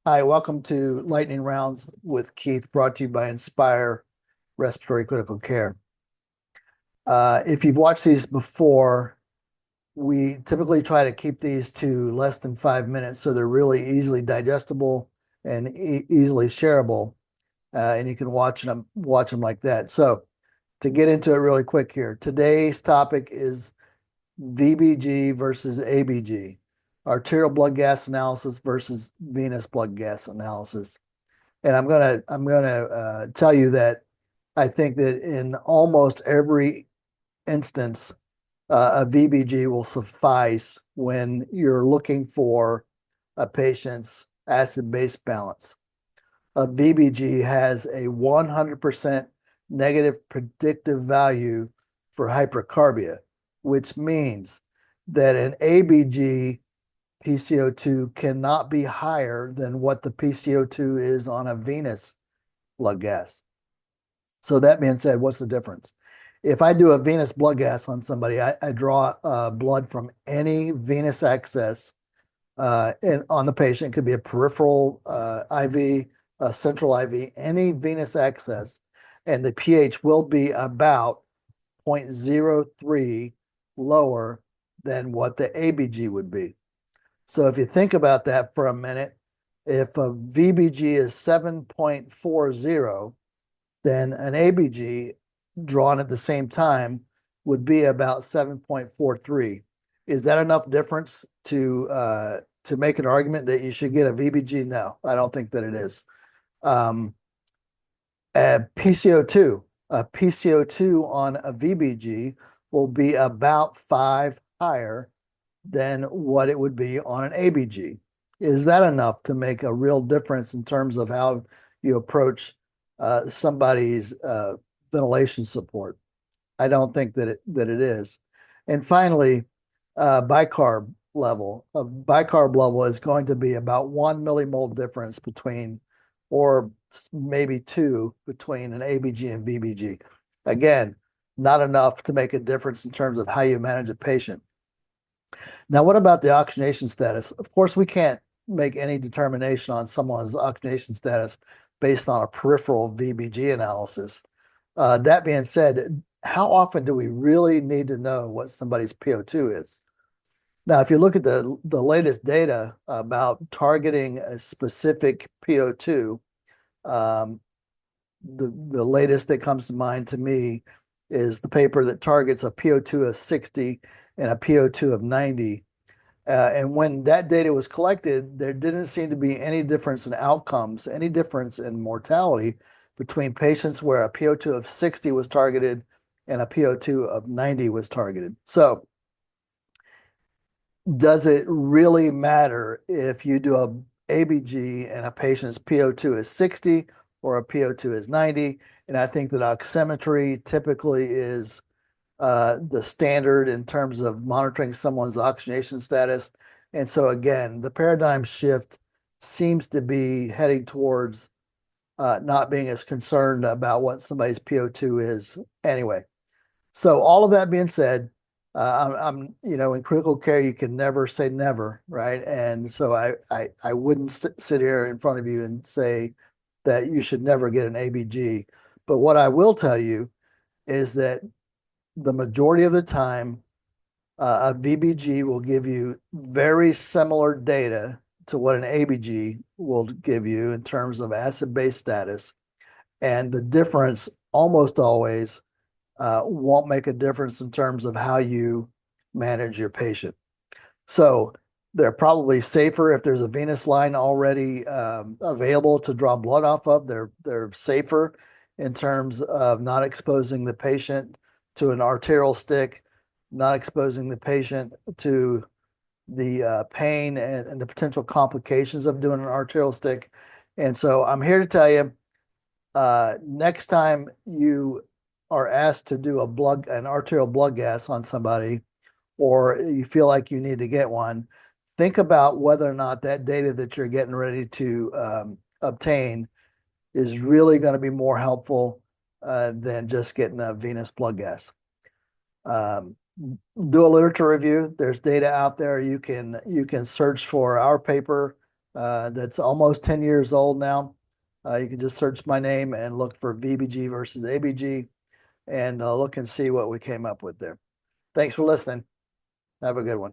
Hi, welcome to Lightning Rounds with Keith, brought to you by Inspire Respiratory Critical Care. If you've watched these before, we typically try to keep these to less than 5 minutes so they're really easily digestible and easily shareable, and you can watch them like that. So to get into it really quick here, today's topic is VBG versus ABG, arterial blood gas analysis versus venous blood gas analysis. And I'm gonna tell you that I think that in almost every instance, a VBG will suffice when you're looking for a patient's acid-base balance. A VBG has a 100% negative predictive value for hypercarbia, which means that an ABG PCO2 cannot be higher than what the PCO2 is on a venous blood gas. So that being said, what's the difference? If I do a venous blood gas on somebody, I draw blood from any venous access on the patient. It could be a peripheral IV, a central IV, any venous access, and the pH will be about 0.03 lower than what the ABG would be. So if you think about that for a minute, if a VBG is 7.40, then an ABG drawn at the same time would be about 7.43. Is that enough difference to make an argument that you should get a VBG? No, I don't think that it is. Um, a PCO2, a PCO2 on a VBG will be about 5 higher than what it would be on an ABG. Is that enough to make a real difference in terms of how you approach somebody's ventilation support? I don't think that it is. And finally, bicarb level. A bicarb level is going to be about 1 millimole difference between, or maybe two, between an ABG and VBG. Again, not enough to make a difference in terms of how you manage a patient. Now, what about the oxygenation status? Of course, we can't make any determination on someone's oxygenation status based on a peripheral VBG analysis. That being said, how often do we really need to know what somebody's PO2 is? Now, if you look at the latest data about targeting a specific PO2, um, the latest that comes to mind to me is the paper that targets a PO2 of 60 and a PO2 of 90. And when that data was collected, there didn't seem to be any difference in outcomes, any difference in mortality between patients where a PO2 of 60 was targeted and a PO2 of 90 was targeted. So, does it really matter if you do a ABG and a patient's PO2 is 60 or a PO2 is 90? And I think that oximetry typically is the standard in terms of monitoring someone's oxygenation status. And so again, the paradigm shift seems to be heading towards not being as concerned about what somebody's PO2 is anyway. So all of that being said, in critical care, you can never say never, right? And so I wouldn't sit here in front of you and say that you should never get an ABG. But what I will tell you is that the majority of the time, a VBG will give you very similar data to what an ABG will give you in terms of acid-base status. And the difference almost always won't make a difference in terms of how you manage your patient. So they're probably safer if there's a venous line already available to draw blood off of. They're safer in terms of not exposing the patient to an arterial stick, not exposing the patient to the pain and the potential complications of doing an arterial stick. And so I'm here to tell you, next time you are asked to do an arterial blood gas on somebody, or you feel like you need to get one, think about whether or not that data that you're getting ready to obtain is really going to be more helpful than just getting a venous blood gas. Do a literature review. There's data out there. You can search for our paper that's almost 10 years old now. You can just search my name and look for VBG versus ABG and look and see what we came up with there. Thanks for listening. Have a good one.